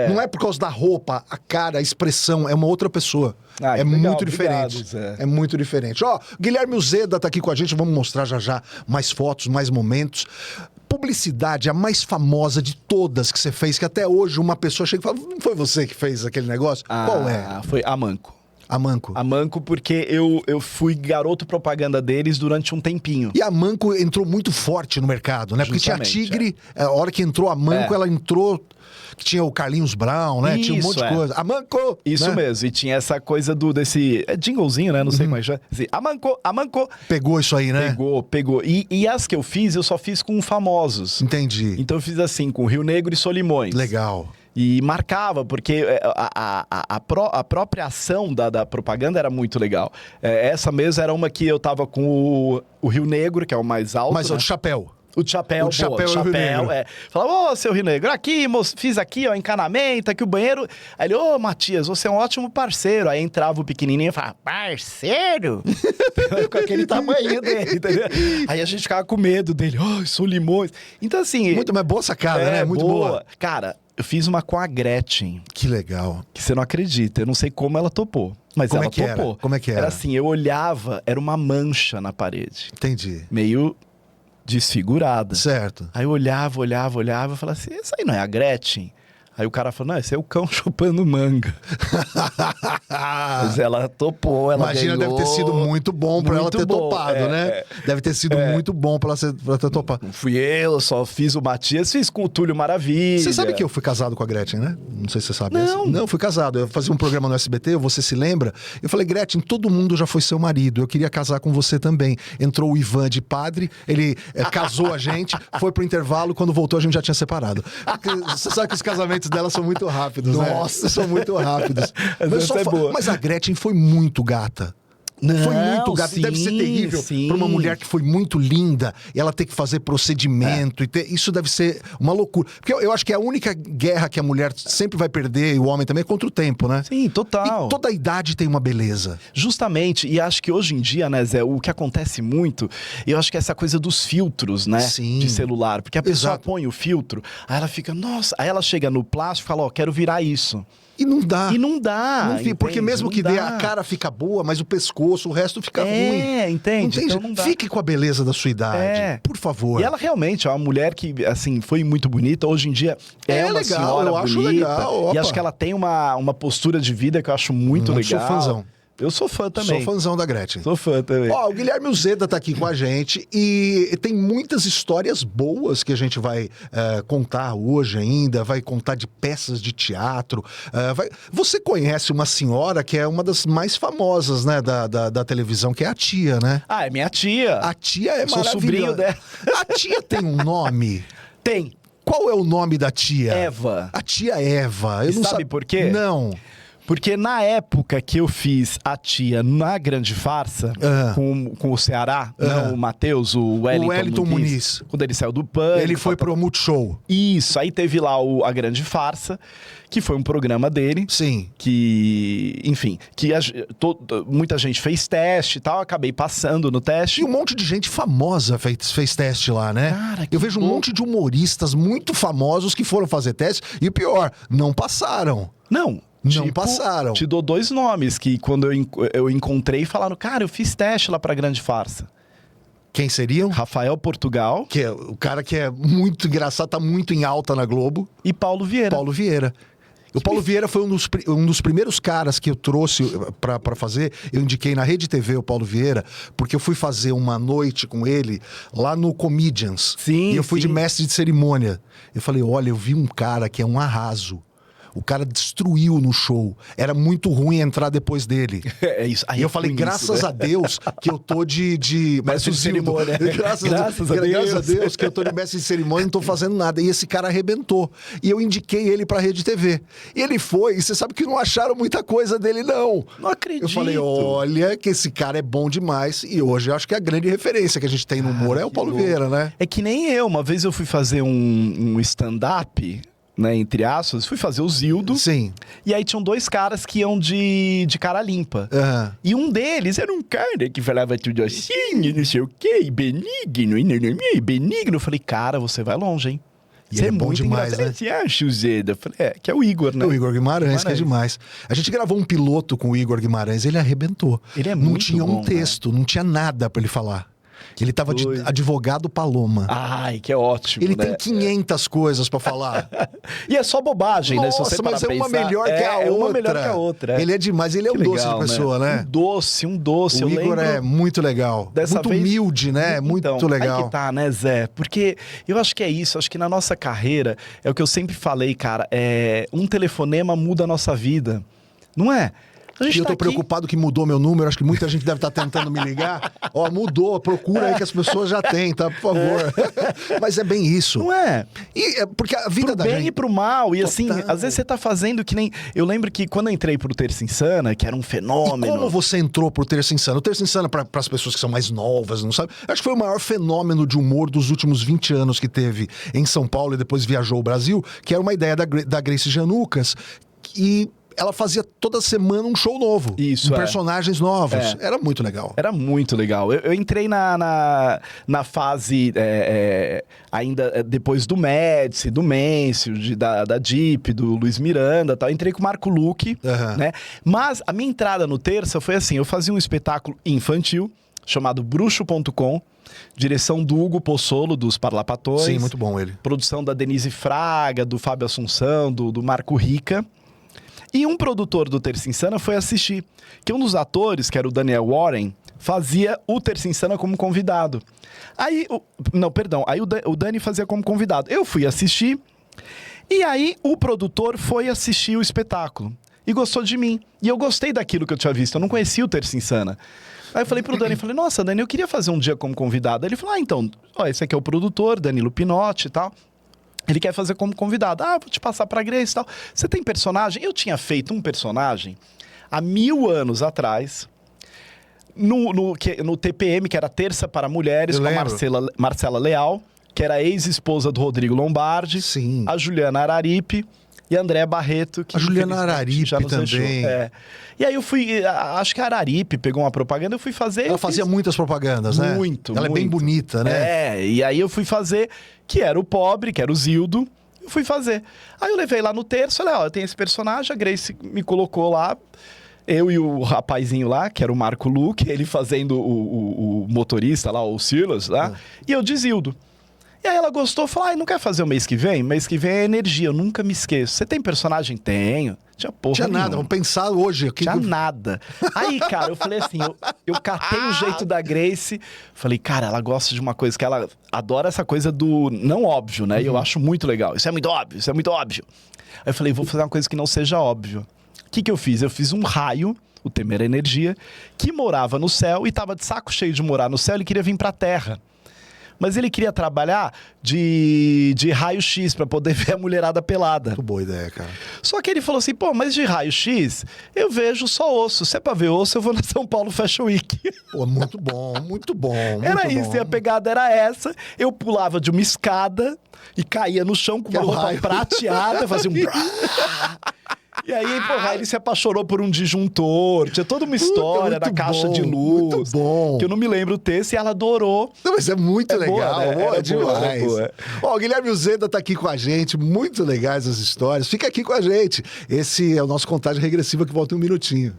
Não é por causa da roupa, a cara, a expressão. É uma outra pessoa. É muito diferente. É muito diferente. Ó, Guilherme Uzeda tá aqui com a gente. Vamos mostrar já mais fotos, mais momentos. Publicidade, a mais famosa de todas que você fez, que até hoje uma pessoa chega e fala, não foi você que fez aquele negócio? Qual é? Foi a Manco. A Manco. A Manco, porque eu fui garoto propaganda deles durante um tempinho. E a Manco entrou muito forte no mercado, né? Porque Justamente, tinha a Tigre, a hora que entrou a Manco, ela entrou... Que tinha o Carlinhos Brown, né? Tinha um monte de coisa. A Manco! Isso, né? Mesmo. E tinha essa coisa desse... jinglezinho, né? Não sei como é que chama. A Manco! Pegou isso aí, né? Pegou. E as que eu só fiz com famosos. Entendi. Então eu fiz assim, com Rio Negro e Solimões. Legal. E marcava, porque a própria ação da propaganda era muito legal. Essa mesmo era uma que eu tava com o Rio Negro, que é o mais alto. Mas né? o chapéu. O chapéu, Falava, seu Rio Negro, aqui, moço, fiz aqui, ó, encanamento, aqui o banheiro. Aí ele, Matias, você é um ótimo parceiro. Aí entrava o pequenininho e falava, parceiro? Com aquele tamanho dele, entendeu? Aí a gente ficava com medo dele, Solimões. Então, assim... Muito, mas boa sacada, né? Muito boa. Cara, eu fiz uma com a Gretchen. Que legal. Que você não acredita, eu não sei como ela topou. Mas ela topou. Como é que era? Era assim, eu olhava, era uma mancha na parede. Entendi. Meio... desfigurada. Certo. Aí eu olhava e falava assim, isso aí não é a Gretchen? Aí o cara falou, não, esse é o cão chupando manga. Mas ela topou, ela Imagina, ganhou. deve ter sido muito bom pra ela ter topado, né? É. Deve ter sido muito bom pra ela ter topado. Não fui eu, só fiz o Matias, fiz com o Túlio Maravilha. Você sabe que eu fui casado com a Gretchen, né? Não sei se você sabe. Não. Não, fui casado. Eu fazia um programa no SBT, você se lembra? Eu falei, Gretchen, todo mundo já foi seu marido. Eu queria casar com você também. Entrou o Ivan de padre, ele casou a gente, foi pro intervalo, quando voltou a gente já tinha separado. Porque você sabe que os casamentos dela são muito rápidos, Nossa. né? São muito rápidos. Boa. Mas a Gretchen foi muito gata. Não, foi muito gata. sim, e deve ser terrível para uma mulher que foi muito linda e ela ter que fazer procedimento. Isso deve ser uma loucura. Porque eu acho que a única guerra que a mulher sempre vai perder, e o homem também, é contra o tempo, né? Sim, total. E toda a idade tem uma beleza. Justamente. E acho que hoje em dia, né, Zé, o que acontece muito, eu acho que é essa coisa dos filtros, né? Sim. De celular. Porque a pessoa põe o filtro, aí ela fica, nossa... Aí ela chega no plástico e fala, quero virar isso. E não dá. Porque mesmo que dê, a cara fica boa, mas o pescoço, o resto fica ruim. Entende? Então não dá. Fique com a beleza da sua idade, por favor. E ela realmente é uma mulher que, assim, foi muito bonita. Hoje em dia é uma legal, senhora eu bonita. acho legal. E acho que ela tem uma postura de vida que eu acho muito legal. Sou fãzão. Eu sou fã também. Sou fãzão da Gretchen. Sou fã também. Ó, o Guilherme Uzeda tá aqui com a gente e tem muitas histórias boas que a gente vai contar hoje ainda, vai contar de peças de teatro. Você conhece uma senhora que é uma das mais famosas, né, da televisão, que é a tia, né? Ah, é minha tia. A tia é Sou maravilhosa. sobrinho dela. A tia tem um nome? Tem. Qual é o nome da tia? Eva. A tia Eva. Eu não sabe por quê? Não. Porque na época que eu fiz a tia na Grande Farsa, com o Ceará, não o Matheus, o Wellington Muniz, quando ele saiu do Pânico... Ele foi pro Multishow. Isso, aí teve lá a Grande Farsa, que foi um programa dele. Sim. Que, enfim, que muita gente fez teste e tal, acabei passando no teste. E um monte de gente famosa fez teste lá, né? Cara, eu vejo um monte de humoristas muito famosos que foram fazer teste e o pior, não passaram. Não passaram. Te dou 2 nomes que quando eu encontrei falaram, cara, eu fiz teste lá pra Grande Farsa. Quem seriam? Rafael Portugal. Que é o cara que é muito engraçado, tá muito em alta na Globo. E Paulo Vieira. O Paulo Vieira foi um dos primeiros caras que eu trouxe pra fazer. Eu indiquei na Rede TV o Paulo Vieira, porque eu fui fazer uma noite com ele lá no Comedians. Sim, e eu fui de mestre de cerimônia. Eu falei, olha, eu vi um cara que é um arraso. O cara destruiu no show. Era muito ruim entrar depois dele. É isso. Aí E eu falei, graças a Deus que eu tô de mestre de cerimônia. Graças a Deus que eu tô de mestre de cerimônia e não tô fazendo nada. E esse cara arrebentou. E eu indiquei ele pra Rede TV. E ele foi, e você sabe que não acharam muita coisa dele, não. Não acredito. Eu falei, olha, que esse cara é bom demais. E hoje eu acho que a grande referência que a gente tem no humor é o Paulo Vieira, né? É que nem eu. Uma vez eu fui fazer um stand-up, né, entre aspas, fui fazer o Zildo. Sim. E aí tinham 2 caras que iam de cara limpa. Uhum. E um deles era um cara que falava tudo assim, não sei o quê, benigno. Eu falei, cara, você vai longe, hein? E ele é bom demais, né? Você acha o Zeda? Eu falei, que é o Igor, né? O Igor Guimarães, que é demais. A gente gravou um piloto com o Igor Guimarães, ele arrebentou. Ele é não muito tinha um bom, texto, não tinha nada pra ele falar. Ele tava de Doido. advogado Paloma. Ai, que é ótimo, Ele né? tem 500 coisas pra falar. E é só bobagem, né? Se você Nossa, mas parar é pra uma pensar, melhor que a outra. É uma melhor que a outra. Ele é demais, ele é Que um doce legal, de pessoa, né? Um doce. O Eu Igor lembro... é muito legal. Dessa muito vez- humilde, né? Muito Então, legal. Aí que tá, né, Zé? Porque eu acho que é isso. Acho que na nossa carreira, é o que eu sempre falei, cara. Um telefonema muda a nossa vida. Não é? A gente E eu tá tô aqui- preocupado que mudou meu número, acho que muita gente deve estar tentando me ligar. Ó, mudou, procura aí que as pessoas já têm, tá? Por favor. Mas é bem isso. Não é? E porque a vida Pro da bem gente... e pro mal. E assim, Total. às vezes você tá fazendo que nem... Eu lembro que quando eu entrei pro Terça Insana, que era um E fenômeno... como você entrou pro Terça Insana? O Terça Insana, para as pessoas que são mais novas, não sabem, acho que foi o maior fenômeno de humor dos últimos 20 anos que teve em São Paulo e depois viajou ao Brasil, que era uma ideia da Grace Janucas, e ela fazia toda semana um show novo. Isso, com personagens novos. Era muito legal. Era muito legal. Eu entrei na fase ainda depois do Médici, do Mêncio, da Deep, do Luiz Miranda e tal. Entrei com o Marco Luque, Aham. né? Mas a minha entrada no Terça foi assim, eu fazia um espetáculo infantil chamado Bruxo.com, direção do Hugo Pozzolo, dos Parlapatões. Sim, muito bom ele. Produção da Denise Fraga, do Fábio Assunção, do Marco Rica. E um produtor do Terça Insana foi assistir, que um dos atores, que era o Daniel Warren, fazia o Terça Insana como convidado. Aí, aí o Dani fazia como convidado. Eu fui assistir, e aí o produtor foi assistir o espetáculo. E gostou de mim. E eu gostei daquilo que eu tinha visto, eu não conhecia o Terça Insana. Aí eu falei pro Dani, nossa, Dani, eu queria fazer um dia como convidado. Ele falou, então, esse aqui é o produtor, Danilo Pinotti e tal. Ele quer fazer como convidado. Vou te passar pra Grace e tal. Você tem personagem? Eu tinha feito um personagem há 1000 anos atrás, no TPM, que era Terça para Mulheres, Eu com a lembro. Marcela Leal, que era ex-esposa do Rodrigo Lombardi. Sim. A Juliana Araripe e a Andréa Barreto. Que A Juliana infelizmente Araripe já nos deixou. também. E aí eu fui... Acho que a Araripe pegou uma propaganda, eu fui fazer... Ela fazia muitas propagandas, né? Muito, Ela é bem muito. bonita, né? E aí eu fui fazer, que era o pobre, que era o Zildo, eu fui fazer. Aí eu levei lá no Terço, falei, eu tenho esse personagem, a Grace me colocou lá, eu e o rapazinho lá, que era o Marco Luque, ele fazendo o motorista lá, o Silas lá, e eu de Zildo. E aí ela gostou, falou, não quer fazer o mês que vem? Mês que vem é energia, eu nunca me esqueço. Você tem personagem? Tenho. Tinha porra Tinha nada, nenhuma. vamos pensar hoje. Tinha nada. Aí, cara, eu falei assim, eu catei o jeito da Grace, falei, cara, ela gosta de uma coisa que ela adora essa coisa do não óbvio, né? E eu acho muito legal. Isso é muito óbvio, isso é muito óbvio. Aí eu falei, vou fazer uma coisa que não seja óbvio. O que eu fiz? Eu fiz um raio, o tema era energia, que morava no céu e tava de saco cheio de morar no céu, ele queria vir pra terra. Mas ele queria trabalhar de raio-x pra poder ver a mulherada pelada. Muito boa ideia, cara. Só que ele falou assim, mas de raio-x eu vejo só osso. Se é pra ver osso, eu vou na São Paulo Fashion Week. Pô, muito bom, muito bom. Era muito isso, bom. e a pegada era essa. Eu pulava de uma escada e caía no chão com uma Que roupa raio. prateada, fazia um... E aí, porra, ele se apaixonou por um disjuntor. Tinha toda uma história muito da caixa bom, de luz. muito bom. Que eu não me lembro o texto e ela adorou. Não, mas é muito É boa, legal, né? boa Era boa, demais. era boa. Ó, o Guilherme Uzeda tá aqui com a gente, muito legais as histórias. Fica aqui com a gente. Esse é o nosso Contagem Regressiva que volta em um minutinho.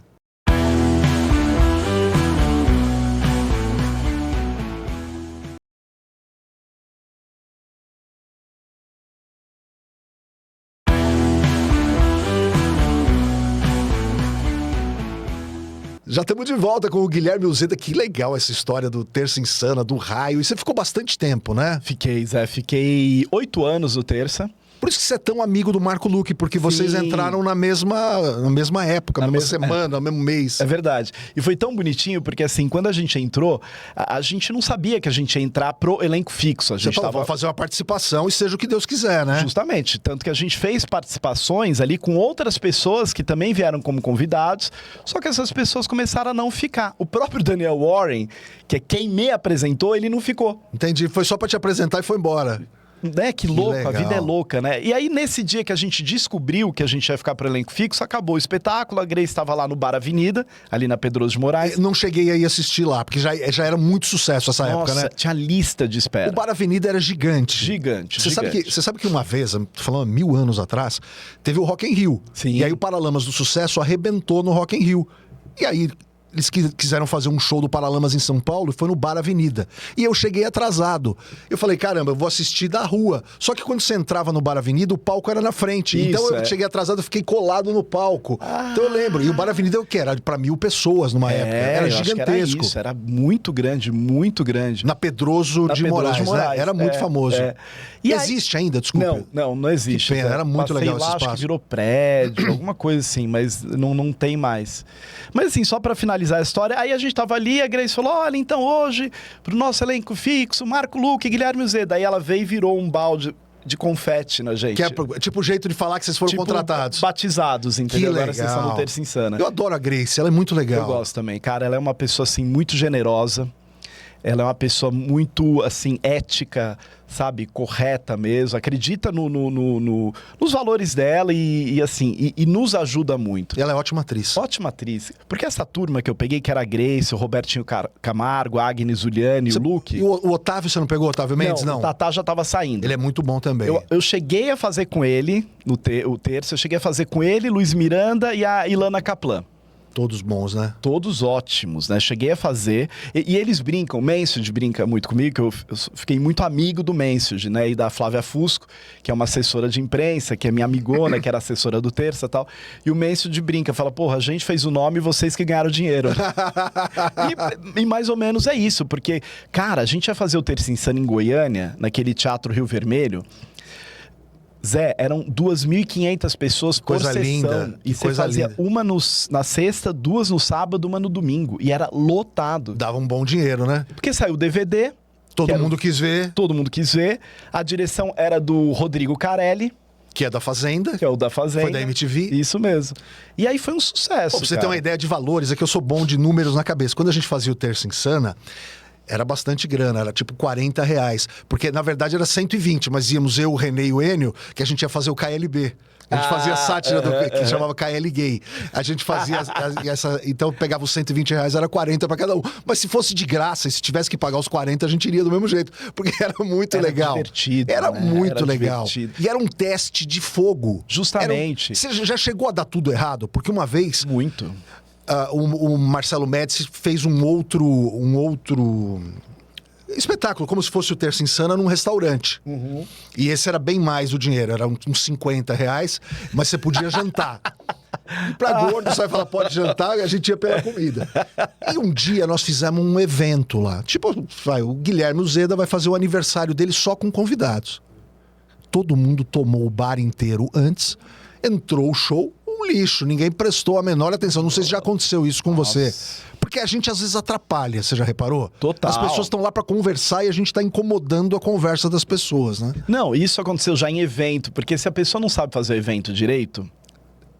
Já estamos de volta com o Guilherme Uzeda. Que legal essa história do Terça Insana, do raio. E você ficou bastante tempo, né? Fiquei 8 anos no Terça. Por isso que você é tão amigo do Marco Luque, porque vocês Sim. entraram na mesma época, na mesma semana, no mesmo mês. É verdade. E foi tão bonitinho, porque assim, quando a gente entrou, a gente não sabia que a gente ia entrar pro elenco fixo. A Você gente falou, vamos fazer uma participação e seja o que Deus quiser, né? Justamente. Tanto que a gente fez participações ali com outras pessoas que também vieram como convidados, só que essas pessoas começaram a não ficar. O próprio Daniel Warren, que é quem me apresentou, ele não ficou. Entendi. Foi só pra te apresentar e foi embora. Né? Que louco, legal. a vida é louca, né? E aí, nesse dia que a gente descobriu que a gente ia ficar pro elenco fixo, acabou o espetáculo, a Grace estava lá no Bar Avenida, ali na Pedroso de Moraes. Não cheguei aí a assistir lá, porque já era muito sucesso essa época, né? Tinha lista de espera. O Bar Avenida era gigante. Gigante, Você gigante. sabe que uma vez, tô falando 1000 anos atrás, teve o Rock in Rio. Sim. E aí o Paralamas do Sucesso arrebentou no Rock in Rio. E aí eles quiseram fazer um show do Paralamas em São Paulo e foi no Bar Avenida. E eu cheguei atrasado. Eu falei, caramba, eu vou assistir da rua. Só que quando você entrava no Bar Avenida, o palco era na frente. Isso, então eu cheguei atrasado, eu fiquei colado no palco. Então eu lembro. E o Bar Avenida, o que era? Pra 1000 pessoas numa época. Era eu acho que gigantesco. Era isso, era muito grande, muito grande. Na Pedroso de Moraes, né? Era muito famoso. E existe ainda, desculpa. Não existe. Que pena, era muito Passei legal esse lá, acho espaço. que virou prédio, alguma coisa assim, mas não tem mais. Mas assim, só pra finalizar a história, aí a gente tava ali, a Grace falou, olha, então hoje, pro nosso elenco fixo, Marco Luque, Guilherme Zeda. Daí ela veio e virou um balde de confete na gente. Que é tipo o jeito de falar que vocês foram contratados. Batizados, entendeu? Agora vocês são do Terça Insana. Eu adoro a Grace, ela é muito legal. Eu gosto também. Cara, ela é uma pessoa, assim, muito generosa. Ela é uma pessoa muito, assim, ética, sabe? Correta mesmo. Acredita nos valores dela e assim, e nos ajuda muito. Ela é ótima atriz. Ótima atriz. Porque essa turma que eu peguei, que era a Grace, o Robertinho Camargo, a Agnes Juliane, o Luke... E o Otávio, você não pegou o Otávio Mendes? Não. O Tatá já tava saindo. Ele é muito bom também. Eu cheguei a fazer com ele, o terço, eu cheguei a fazer com ele, Luiz Miranda e a Ilana Kaplan. Todos bons, né? Todos ótimos, né? Cheguei a fazer. E eles brincam, o Mansfield brinca muito comigo, que eu fiquei muito amigo do Mansfield, né? E da Flávia Fusco, que é uma assessora de imprensa, que é minha amigona, que era assessora do Terça e tal. E o Mansfield brinca, fala, porra, a gente fez o nome e vocês que ganharam dinheiro. e mais ou menos é isso, porque, cara, a gente ia fazer o Terça Insana em Goiânia, naquele Teatro Rio Vermelho. Zé, eram 2.500 pessoas por sessão. Linda. E você fazia uma na sexta, 2 no sábado, 1 no domingo. E era lotado. Dava um bom dinheiro, né? Porque saiu o DVD. Todo mundo quis ver. Todo mundo quis ver. A direção era do Rodrigo Carelli. Que é da Fazenda. Que é o da Fazenda. Foi da MTV. Isso mesmo. E aí foi um sucesso, Pra você ter uma ideia de valores, é que eu sou bom de números na cabeça. Quando a gente fazia o Terça Insana... Era bastante grana, era tipo R$40. Porque, na verdade, era 120, mas íamos eu, o René e o Enio, que a gente ia fazer o KLB. A gente fazia sátira que chamava KL Gay. A gente fazia essa... Então, pegava os R$120, era 40 para cada um. Mas se fosse de graça, e se tivesse que pagar os 40, a gente iria do mesmo jeito. Porque era muito legal. Divertido, era né? muito Era legal. divertido. E era um teste de fogo. Justamente. Você já chegou a dar tudo errado? Porque uma vez... Muito. O Marcelo Médici fez um outro espetáculo, como se fosse o Terça Insana num restaurante. Uhum. E esse era bem mais o dinheiro, era uns R$50, mas você podia jantar. E pra gordo, você vai falar, pode jantar, e a gente ia pela comida. E um dia nós fizemos um evento lá. Tipo, o Guilherme Zeda vai fazer o aniversário dele só com convidados. Todo mundo tomou o bar inteiro antes, entrou o show, um lixo, ninguém prestou a menor atenção. Não sei se já aconteceu isso com você. Porque a gente às vezes atrapalha, você já reparou? Total. As pessoas estão lá pra conversar e a gente tá incomodando a conversa das pessoas, né? Não, isso aconteceu já em evento, porque se a pessoa não sabe fazer o evento direito,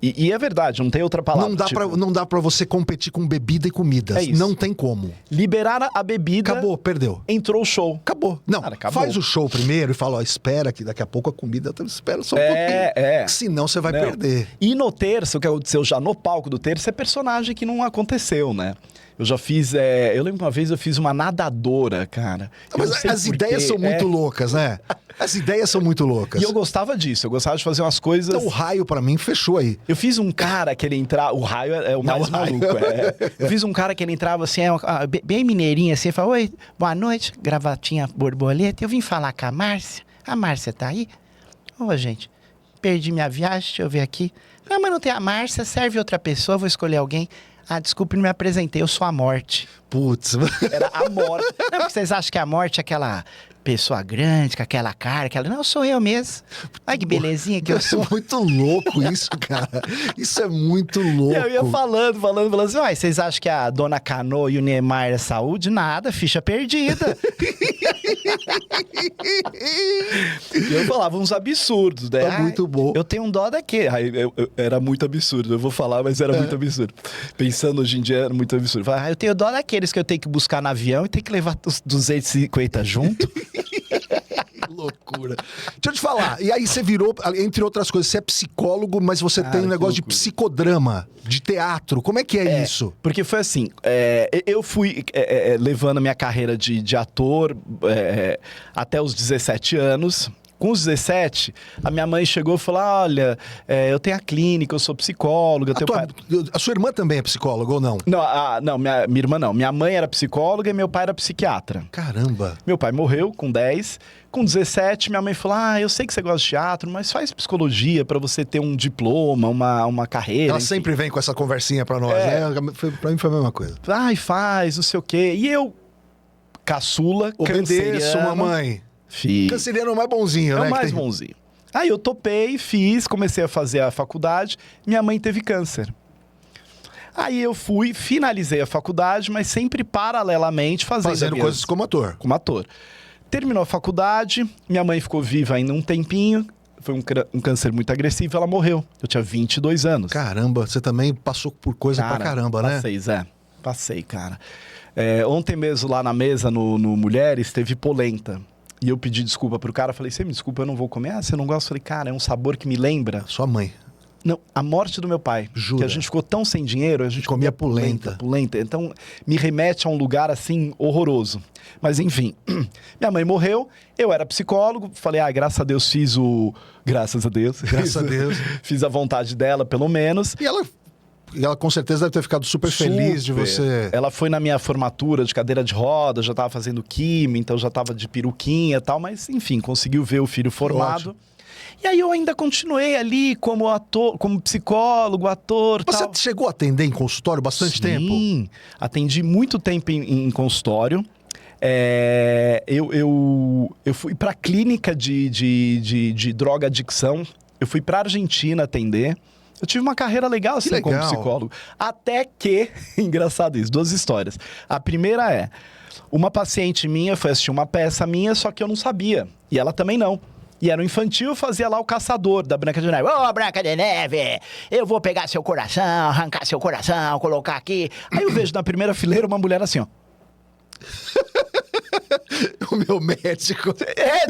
e é verdade, não tem outra palavra. Não dá pra você competir com bebida e comida. É isso. Não tem como. Liberar a bebida... Acabou, perdeu. Entrou o show. Acabou. Não, Cara, acabou. faz o show primeiro e fala, ó, espera que daqui a pouco a comida... Espera só um pouquinho. Senão você vai perder. E no Terça, o que aconteceu já no palco do Terça é personagem que não aconteceu, né? Eu já fiz... Eu lembro uma vez eu fiz uma nadadora, cara. Mas as ideias são muito loucas, né? As ideias são muito loucas. E eu gostava disso. Eu gostava de fazer umas coisas... Então o Raio, pra mim, fechou aí. Eu fiz um cara que ele entrava... O Raio é o mais maluco. Eu fiz um cara que ele entrava assim, bem mineirinho, assim, falava, oi, boa noite, gravatinha borboleta. Eu vim falar com a Márcia. A Márcia tá aí? Ô, gente, perdi minha viagem, deixa eu ver aqui. Não, mas não tem a Márcia, serve outra pessoa, vou escolher alguém. Ah, desculpe, não me apresentei, eu sou a morte. Putz. Era a morte. Não, porque vocês acham que a morte é aquela pessoa grande, com aquela cara, aquela... Não, sou eu mesmo. Ai, que belezinha que eu sou. É muito louco isso, cara. Isso é muito louco. E eu ia falando assim, uai, vocês acham que a Dona Cano e o Neymar é saúde? Nada, ficha perdida. E eu falava uns absurdos, né? É muito bom. Eu tenho um dó daqui. Era muito absurdo, eu vou falar, mas era muito absurdo. Pensando hoje em dia, era muito absurdo. Falava, eu tenho dó daqueles que eu tenho que buscar no avião e tenho que levar os 250 junto. Que loucura. Deixa eu te falar, e aí você virou, entre outras coisas, você é psicólogo, mas você tem um negócio de psicodrama, de teatro. Como é que é isso? Porque foi assim, eu fui levando a minha carreira de ator até os 17 anos. Com os 17, a minha mãe chegou e falou, olha, eu tenho a clínica, eu sou psicóloga. A sua irmã também é psicóloga ou não? Não, minha irmã não. Minha mãe era psicóloga e meu pai era psiquiatra. Caramba. Meu pai morreu com 10. Com 17, minha mãe falou, eu sei que você gosta de teatro, mas faz psicologia pra você ter um diploma, uma carreira. Ela enfim. sempre vem com essa conversinha pra nós, né? Pra mim foi a mesma coisa. Faz, não sei o quê. E eu, caçula, Obedeço, canceriano, mamãe. Fiz. Canceriano é o mais bonzinho, É né? o mais bonzinho. Aí eu topei, fiz, comecei a fazer a faculdade. Minha mãe teve câncer. Aí eu fui, finalizei a faculdade, mas sempre paralelamente fazendo coisas como ator. Como ator. Terminou a faculdade, minha mãe ficou viva ainda um tempinho. Foi um câncer muito agressivo, ela morreu. Eu tinha 22 anos. Caramba, você também passou por coisa pra caramba, né? Passei, cara. Ontem mesmo lá na mesa, no Mulheres, teve polenta. E eu pedi desculpa pro cara, falei, você me desculpa, eu não vou comer? Ah, você não gosta? Eu falei, cara, é um sabor que me lembra... Sua mãe. Não, a morte do meu pai. Jura? Que a gente ficou tão sem dinheiro, a gente comia polenta. Então, me remete a um lugar, assim, horroroso. Mas, enfim, minha mãe morreu, eu era psicólogo, falei, graças a Deus fiz o... Graças a Deus. Graças a Deus. Fiz a vontade dela, pelo menos. E ela com certeza deve ter ficado super feliz de você... Ela foi na minha formatura de cadeira de roda, já tava fazendo química, então já tava de peruquinha e tal, mas enfim, conseguiu ver o filho formado. Ótimo. E aí eu ainda continuei ali como ator, como psicólogo, ator, Você tal. chegou a atender em consultório bastante tempo? Sim, atendi muito tempo em consultório. Eu fui pra clínica de droga adicção, eu fui pra Argentina atender. Eu tive uma carreira legal assim como psicólogo. Até que, engraçado isso, 2 histórias. A primeira é, uma paciente minha foi assistir uma peça minha, só que eu não sabia. E ela também não. E era um infantil, eu fazia lá o caçador da Branca de Neve. Ô, Branca de Neve, eu vou pegar seu coração, arrancar seu coração, colocar aqui. Aí eu vejo na primeira fileira uma mulher assim, ó. O meu médico.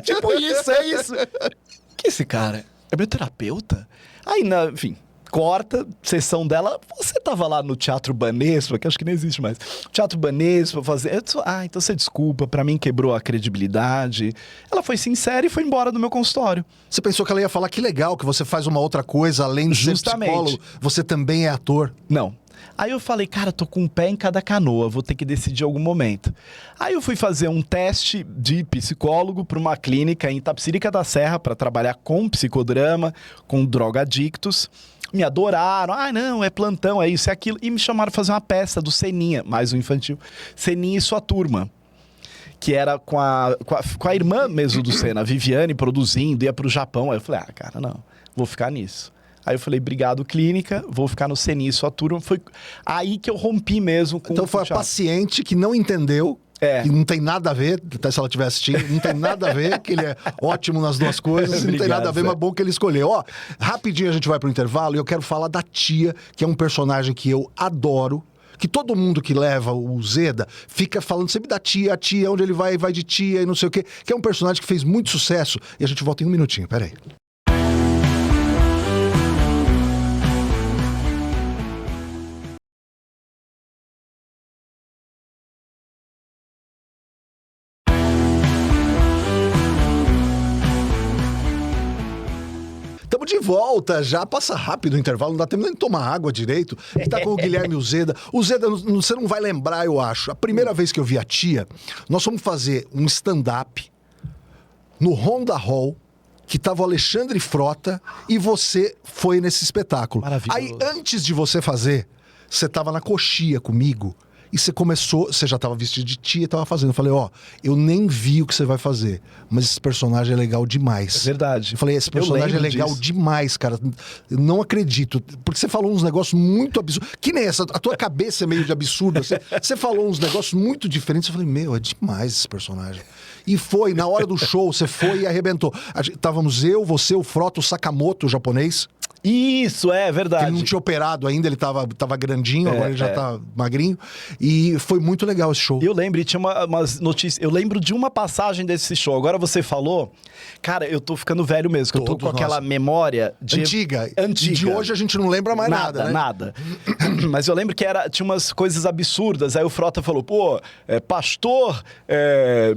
Tipo isso, é isso. Que esse cara? É meu terapeuta? Aí, enfim... Corta, sessão dela, você tava lá no Teatro Banespa, que acho que nem existe mais. Teatro Banespa, fazer... então você desculpa, pra mim quebrou a credibilidade. Ela foi sincera e foi embora do meu consultório. Você pensou que ela ia falar que legal, que você faz uma outra coisa, além de ser psicólogo, você também é ator? Não. Aí eu falei, cara, tô com um pé em cada canoa, vou ter que decidir em algum momento. Aí eu fui fazer um teste de psicólogo para uma clínica em Itapecerica da Serra para trabalhar com psicodrama, com drogadictos. Me adoraram, não, é plantão, é isso, é aquilo. E me chamaram para fazer uma peça do Seninha, mais um infantil, Seninha e sua turma. Que era com a irmã mesmo do Senna, a Viviane, produzindo, ia pro Japão. Aí eu falei, cara, não, vou ficar nisso. Aí eu falei, obrigado, clínica, vou ficar no Seninha e sua turma. Foi aí que eu rompi mesmo com Então foi a paciente que não entendeu, que não tem nada a ver, até se ela estiver assistindo, não tem nada a ver, que ele é ótimo nas duas coisas, não tem nada a ver, mas bom que ele escolheu. Ó, rapidinho a gente vai pro intervalo e eu quero falar da tia, que é um personagem que eu adoro, que todo mundo que leva o Zeda fica falando sempre da tia, a tia, onde ele vai de tia e não sei o quê, que é um personagem que fez muito sucesso. E a gente volta em um minutinho, peraí. Estamos de volta, já passa rápido o intervalo, não dá tempo nem de tomar água direito. Tá com o Guilherme Uzeda. O Zeda, você não vai lembrar, eu acho. A primeira vez que eu vi a tia, nós fomos fazer um stand-up no Honda Hall, que tava o Alexandre Frota, e você foi nesse espetáculo. Maravilhoso. Aí, antes de você fazer, você tava na coxia comigo. E você já tava vestido de tia e tava fazendo. Eu falei, eu nem vi o que você vai fazer, mas esse personagem é legal demais. É verdade. Eu falei, esse personagem é legal demais, cara. Eu não acredito. Porque você falou uns negócios muito absurdos. Que nem essa, a tua cabeça é meio de absurdo. Você falou uns negócios muito diferentes. Eu falei, é demais esse personagem. E foi, na hora do show, você foi e arrebentou. Távamos eu, você, o Frota, o Sakamoto, o japonês. Isso, é verdade. Ele não tinha operado ainda, ele tava grandinho, agora ele já tá magrinho. E foi muito legal esse show. Eu lembro, e tinha umas notícias. Eu lembro de uma passagem desse show. Agora você falou, cara, eu tô ficando velho mesmo, que eu tô com aquela memória de... Antiga. De hoje a gente não lembra mais nada, né? Nada. Mas eu lembro que tinha umas coisas absurdas. Aí o Frota falou, pastor,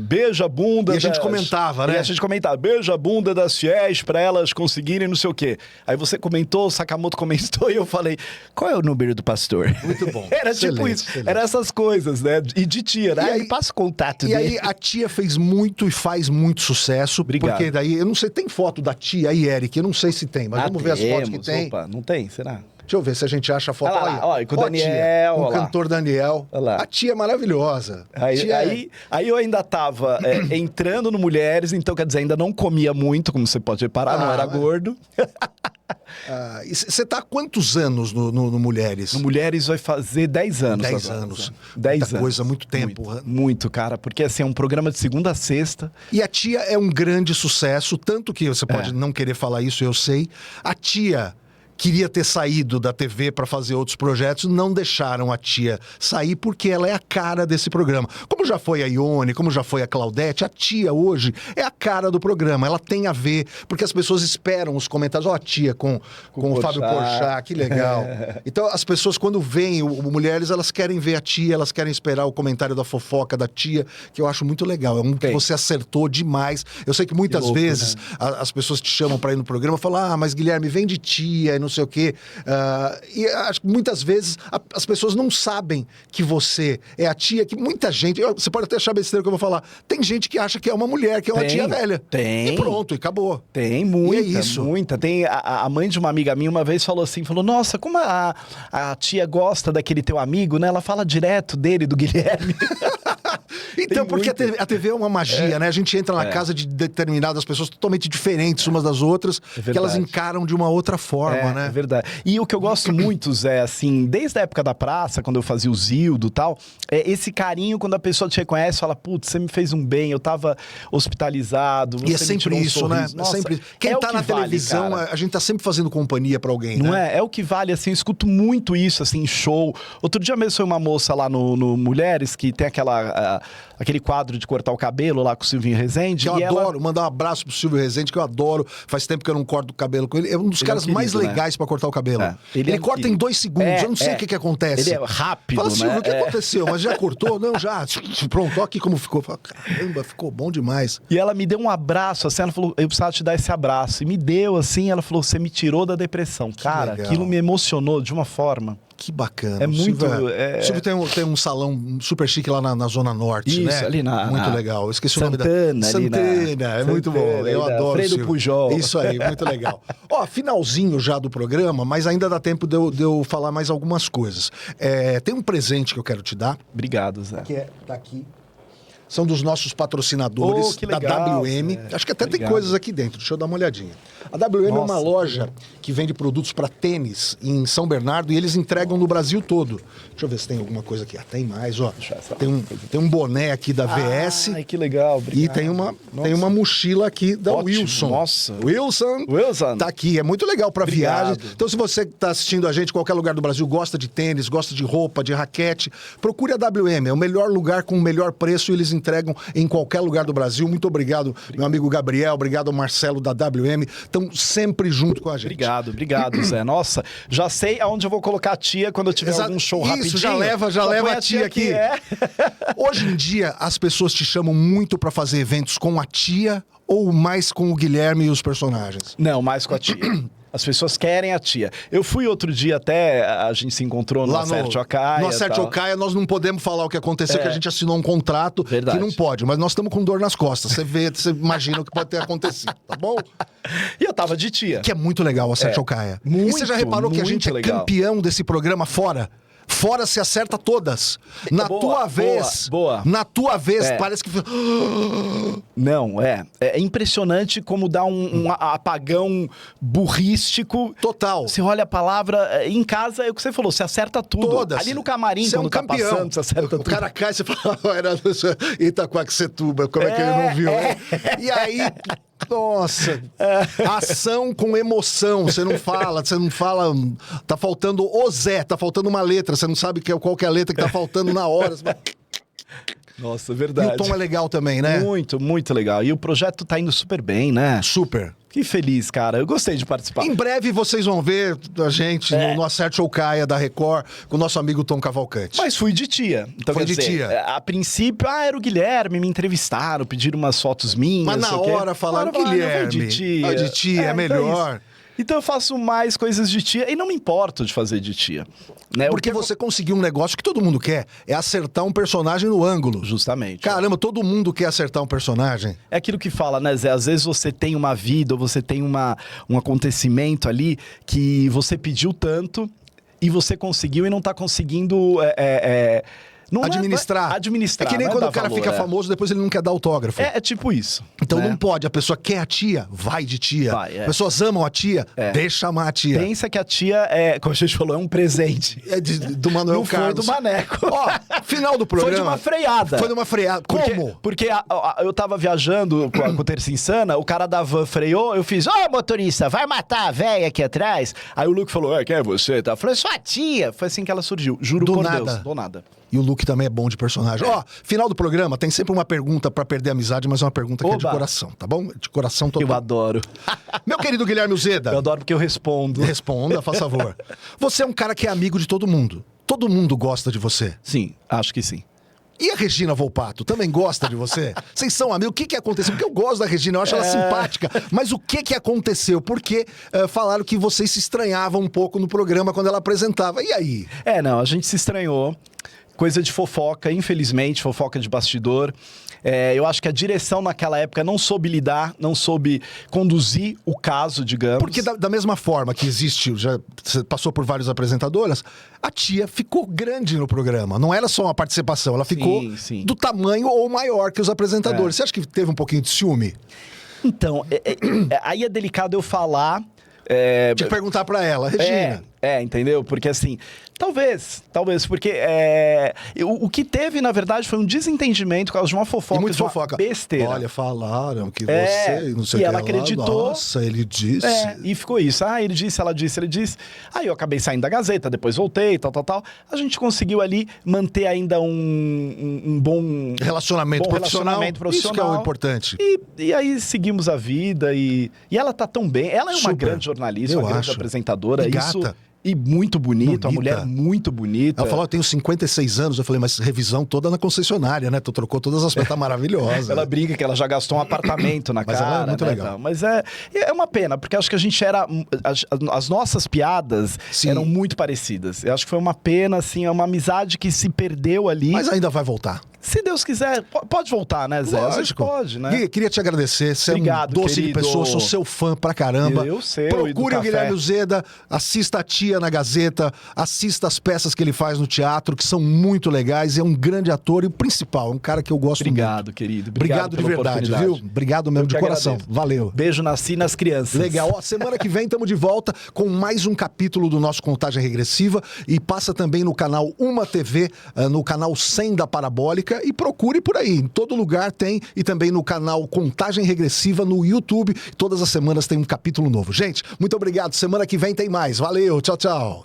beija a bunda. E a gente comentava, né? E a gente comentava, beija a bunda das fiéis pra elas conseguirem não sei o quê. Aí você comentou, o Sakamoto comentou e eu falei, qual é o número do pastor? Muito bom. Era tipo isso. Excelente. Era essas coisas, né? E de tia, né? E aí, passa o contato e dele. aí a tia fez muito e faz muito sucesso. Obrigado. Porque daí, eu não sei, tem foto da tia aí, Eric? Eu não sei se tem, mas vamos ver as fotos que tem. Opa, não tem? Será? Deixa eu ver se a gente acha a foto. Olha, com o Daniel. Tia, com o olha lá. cantor Daniel. Olha lá. A tia é maravilhosa. Aí eu ainda tava entrando no Mulheres, então quer dizer, ainda não comia muito, como você pode reparar, não era gordo. E você tá há quantos anos no Mulheres? No Mulheres vai fazer 10 anos 10 agora. anos. 10 Muita anos. coisa, muito tempo. Muito, cara, porque assim, é um programa de segunda a sexta. E a tia é um grande sucesso, tanto que você pode não querer falar isso, eu sei. A tia queria ter saído da TV para fazer outros projetos, não deixaram a tia sair porque ela é a cara desse programa. Como já foi a Ione, como já foi a Claudete, a tia hoje é a cara do programa. Ela tem a ver, porque as pessoas esperam os comentários. A tia com o Fábio Porchat, que legal. Então as pessoas quando veem o Mulheres, elas querem ver a tia, elas querem esperar o comentário da fofoca da tia, que eu acho muito legal. É que você acertou demais. Eu sei que muitas vezes as pessoas te chamam para ir no programa e falam, mas Guilherme, vem de tia e não sei o quê. E acho que muitas vezes as pessoas não sabem que você é a tia, que muita gente... Você pode até achar besteira que eu vou falar. Tem gente que acha que é uma mulher, que é uma tia velha. Tem. E pronto, e acabou. Tem muita, e é isso. Muita. Tem a mãe de uma amiga minha uma vez falou assim, nossa, como a tia gosta daquele teu amigo, né? Ela fala direto dele, do Guilherme. Então, porque a TV é uma magia, né? A gente entra na casa de determinadas pessoas totalmente diferentes umas das outras, que elas encaram de uma outra forma, né? É verdade. E o que eu gosto muito, Zé, assim, desde a época da praça, quando eu fazia o Zildo e tal, é esse carinho quando a pessoa te reconhece, fala, putz, você me fez um bem, eu tava hospitalizado, você e é sempre isso, né? Nossa, sempre... Quem tá na televisão, vale, a gente tá sempre fazendo companhia pra alguém, não né? É o que vale, assim, eu escuto muito isso, assim, em show. Outro dia mesmo foi uma moça lá no Mulheres, que tem aquele quadro de cortar o cabelo lá com o Silvinho Rezende. Que eu adoro, mandar um abraço pro Silvio Rezende, que eu adoro. Faz tempo que eu não corto o cabelo com ele. É um dos caras mais legais pra cortar o cabelo. Ele corta em 2 segundos, eu não sei o que acontece. Ele é rápido, Fala, Silvio, né? o que aconteceu? Mas já cortou? Não, já. Pronto, olha aqui como ficou. Fala, caramba, ficou bom demais. E ela me deu um abraço, assim, ela falou, eu precisava te dar esse abraço. E me deu, assim, ela falou, você me tirou da depressão. Cara, aquilo me emocionou de uma forma. Que bacana. É muito... O Silvio tem um salão super chique lá na Zona Norte, isso, né? Ali muito legal. Eu esqueci o nome da... Santana, é muito bom. Eu adoro Fredo Silvio. Pujol. Isso aí, muito legal. Ó, finalzinho já do programa, mas ainda dá tempo de eu falar mais algumas coisas. Tem um presente que eu quero te dar. Obrigado, Zé. Que tá aqui. São dos nossos patrocinadores que da legal, WM. Acho que até Obrigado. tem coisas aqui dentro. Deixa eu dar uma olhadinha. A WM é uma loja que vende produtos para tênis em São Bernardo e eles entregam no Brasil todo. Deixa eu ver se tem alguma coisa aqui. Tem mais, ó. Tem um boné aqui da VS. Ai, que legal, obrigado. E tem uma mochila aqui da Wilson. Nossa. Wilson. Tá aqui. É muito legal para viagem. Então, se você tá assistindo a gente em qualquer lugar do Brasil, gosta de tênis, gosta de roupa, de raquete, procure a WM. É o melhor lugar com o melhor preço e eles entregam em qualquer lugar do Brasil. Muito obrigado, meu amigo Gabriel. Obrigado ao Marcelo da WM. Estão sempre junto com a gente. Obrigado, Zé. Nossa, já sei aonde eu vou colocar a tia quando eu tiver algum show rapidinho. Isso, já leva a tia aqui. Hoje em dia, as pessoas te chamam muito pra fazer eventos com a tia ou mais com o Guilherme e os personagens? Não, mais com a tia. As pessoas querem a tia. Eu fui outro dia até, a gente se encontrou no Acerte Ocaia. No Acerte Ocaia, nós não podemos falar o que aconteceu, que a gente assinou um contrato que não pode, mas nós estamos com dor nas costas. Você imagina o que pode ter acontecido, tá bom? E eu tava de tia. Que é muito legal o Acerte Ocaia. E você já reparou que a gente é campeão desse programa fora? Fora se acerta todas. Na Boa, tua vez. boa. Na tua vez, É. parece que. Não, é impressionante como dá um apagão burrístico. Total. Você olha a palavra, em casa é o que você falou, você acerta tudo. Todas. Ali no camarim, Você é quando um tá campeão. passando, você acerta O tudo. cara cai e você fala, era Itaquaquecetuba, como é que ele não viu? Né? E aí, nossa, ação com emoção, você não fala, tá faltando o Zé, tá faltando uma letra, você não sabe qual que é a letra que tá faltando na hora. Você fala, Nossa, e verdade. o tom é legal também, né? Muito, muito legal. E o projeto tá indo super bem, né? Super. Que feliz, cara. Eu gostei de participar. Em breve vocês vão ver a gente no Acerte ou Caia da Record com o nosso amigo Tom Cavalcante. Mas fui de tia. Então, Foi quer de dizer, tia. A princípio, era o Guilherme, me entrevistaram, pediram umas fotos minhas. Mas na sei o quê. hora falaram, Agora, Guilherme, eu vou de tia. vai de tia, é então melhor. isso. Então eu faço mais coisas de tia e não me importo de fazer de tia. Né? Porque você conseguiu um negócio que todo mundo quer, é acertar um personagem no ângulo. Justamente. Caramba, todo mundo quer acertar um personagem. É aquilo que fala, né, Zé? Às vezes você tem uma vida, ou você tem um acontecimento ali que você pediu tanto e você conseguiu e não tá conseguindo... Não Administrar. Administrar. É que nem não quando dar o cara valor, fica famoso, depois ele não quer dar autógrafo. É tipo isso. Então né? não pode, a pessoa quer a tia, vai de tia. Vai, é. Pessoas amam a tia, deixa amar a tia. Pensa que a tia como a gente falou, é um presente. É do Manuel Não Carlos. foi do Maneco. Ó, final do programa. Foi de uma freada. Foi de uma freada. Como? Porque eu tava viajando com o Terça Insana, o cara da van freou, eu fiz, motorista, vai matar a véia aqui atrás. Aí o Luke falou, quem é você? Eu falei, sua tia. Foi assim que ela surgiu, juro Do por nada. Deus. Do nada. E o Luke também é bom de personagem. Ó, final do programa, tem sempre uma pergunta pra perder a amizade, mas é uma pergunta que é de Oba. coração, tá bom? De coração total. Eu adoro. Meu querido Guilherme Uzeda. Eu adoro porque eu respondo. Responda, faz favor. Você é um cara que é amigo de todo mundo. Todo mundo gosta de você. Sim, acho que sim. E a Regina Volpato também gosta de você? Vocês são amigos? O que aconteceu? Porque eu gosto da Regina, eu acho ela simpática. Mas o que aconteceu? Porque falaram que vocês se estranhavam um pouco no programa quando ela apresentava. E aí? Não, a gente se estranhou. Coisa de fofoca, infelizmente, fofoca de bastidor. Eu acho que a direção naquela época não soube lidar, não soube conduzir o caso, digamos. Porque da mesma forma que existe, já você passou por várias apresentadoras, a tia ficou grande no programa. Não era só uma participação, ela ficou sim. do tamanho ou maior que os apresentadores. Você acha que teve um pouquinho de ciúme? Então, aí é delicado eu falar... Tinha que perguntar pra ela, Regina. Entendeu? Porque assim, talvez, porque o que teve, na verdade, foi um desentendimento por causa de uma fofoca, E muito de uma fofoca. besteira. Olha, falaram que você, não sei e o que ela lá. acreditou. Nossa, ele disse. E ficou isso. Ele disse, ela disse, ele disse. Aí eu acabei saindo da Gazeta, depois voltei, tal. A gente conseguiu ali manter ainda um bom Relacionamento profissional. Isso que é o importante. E aí seguimos a vida e ela tá tão bem. Ela é uma Super. grande jornalista, Eu uma grande acho. apresentadora. E Isso. gata. E muito bonita, uma mulher muito bonita. Ela falou, eu tenho 56 anos. Eu falei, mas revisão toda na concessionária, né? Tu trocou todas as peças, tá maravilhosa. Ela brinca que ela já gastou um apartamento na Mas cara. ela é muito legal. Tal. Mas é uma pena, porque acho que a gente era... As nossas piadas eram muito parecidas. Eu acho que foi uma pena, assim, é uma amizade que se perdeu ali. Mas ainda vai voltar. Se Deus quiser, pode voltar, né, Zé? Às vezes pode, né? Gui, queria te agradecer. Você Obrigado, é um doce querido. de pessoa, sou seu fã pra caramba. Eu sei. Procure o Guilherme Uzeda, assista a tia na Gazeta, assista as peças que ele faz no teatro, que são muito legais. É um grande ator e o principal, é um cara que eu gosto muito. Obrigado, querido. Obrigado de pela verdade, viu? oportunidade. Obrigado mesmo de coração. agradeço. Valeu. Beijo nas crianças. Legal. Ó, semana que vem estamos de volta com mais um capítulo do nosso Contagem Regressiva e passa também no canal Uma TV, no canal 100 da Parabólica e procure por aí. Em todo lugar tem e também no canal Contagem Regressiva no YouTube. Todas as semanas tem um capítulo novo. Gente, muito obrigado. Semana que vem tem mais. Valeu. Tchau, tchau.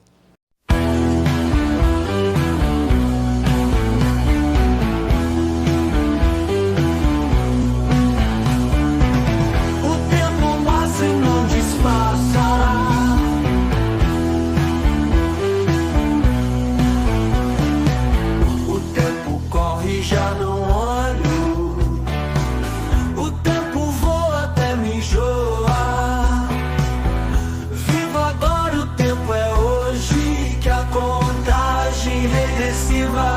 O tempo passa e não disfarça. O tempo corre e já não olho. O tempo voa até me enjoar. Vivo agora, o tempo é hoje. Que a contagem regressiva